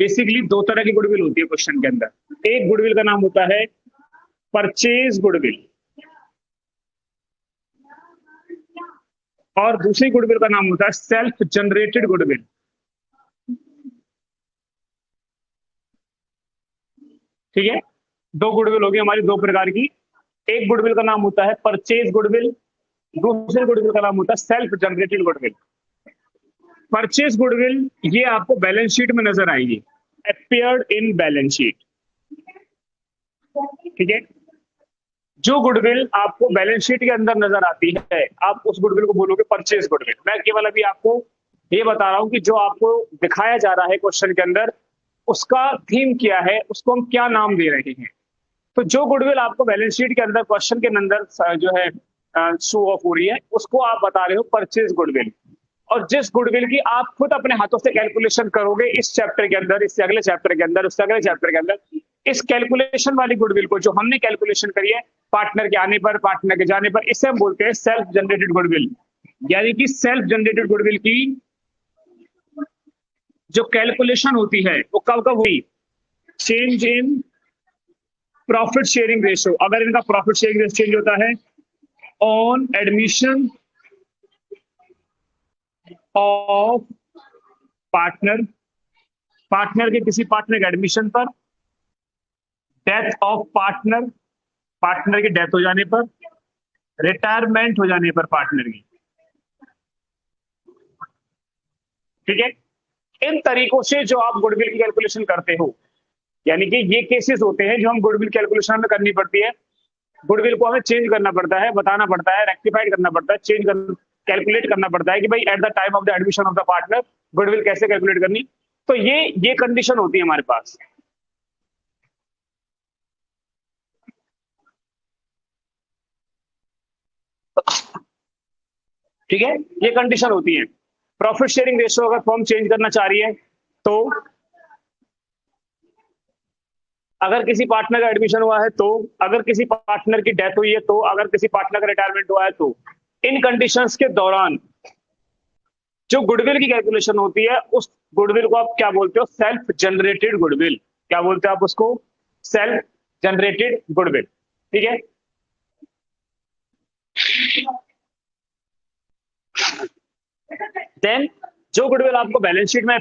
Basically दो तरह की गुडविल होती है क्वेश्चन के अंदर। एक गुडविल का नाम होता है परचेज गुडविल और दूसरी गुडविल का नाम होता है सेल्फ जनरेटेड गुडविल। ठीक है, दो गुडविल होगी हमारी, दो प्रकार की। एक गुडविल का नाम होता है परचेज गुडविल, दूसरे गुडविल का नाम होता है self generated goodwill. Purchase goodwill ये आपको बैलेंस शीट में नजर आएगी, अपीयर्ड इन बैलेंस शीट। ठीक है, जो गुडविल आपको बैलेंस शीट के अंदर नजर आती है आप उस गुडविल को बोलोगे परचेज गुडविल। मैं केवल अभी आपको ये बता रहा हूं कि जो आपको दिखाया जा रहा है क्वेश्चन के अंदर उसका थीम क्या है, उसको हम क्या नाम दे रहे हैं। तो जो गुडविल आपको बैलेंस शीट के अंदर क्वेश्चन के अंदर जो है शो ऑफ हो रही है उसको आप बता रहे हो परचेज गुडविल। और जिस गुडविल की आप खुद अपने हाथों से कैलकुलेशन करोगे इस चैप्टर के अंदर, इससे अगले चैप्टर के अंदर, उससे अगले चैप्टर के अंदर, इस कैलकुलेशन वाली गुडविल को जो हमने कैलकुलेशन करी है पार्टनर के आने पर, पार्टनर के जाने पर, इसे हम बोलते हैं सेल्फ जनरेटेड गुडविल। यानी कि सेल्फ जनरेटेड गुडविल की जो कैलकुलेशन होती है वो कब कब हुई? Change in profit sharing ratio. अगर इनका प्रॉफिट शेयरिंग रेशियो चेंज होता है on admission of partner, partner के किसी पार्टनर के एडमिशन पर, डेथ ऑफ पार्टनर, पार्टनर की डेथ हो जाने पर, रिटायरमेंट हो जाने पर पार्टनर की। ठीक है, इन तरीकों से जो आप गुडविल की कैलकुलेशन करते हो, यानी कि ये केसेस होते हैं जो हम गुडविल कैलकुलेशन में करनी पड़ती है। गुडविल को हमें चेंज करना पड़ता है, बताना पड़ता है, रेक्टिफाइड करना पड़ता है, चेंज कर कैलकुलेट करना पड़ता है कि भाई at the time of the admission of the partner goodwill कैसे कैलकुलेट करनी। तो ये कंडीशन होती है हमारे पास। ठीक है, ये कंडीशन होती है। प्रॉफिट शेयरिंग रेशियो अगर फर्म चेंज करना चाह रही है तो, अगर किसी पार्टनर का एडमिशन हुआ है तो, अगर किसी पार्टनर की डेथ हुई है तो, अगर किसी पार्टनर का रिटायरमेंट हुआ है तो, इन कंडीशंस के दौरान जो गुडविल की कैलकुलेशन होती है उस गुडविल को आप क्या बोलते हो? Self generated goodwill. क्या बोलते हो आप उसको? Self generated goodwill. ठीक है, देन जो गुडविल आपको बैलेंस शीट में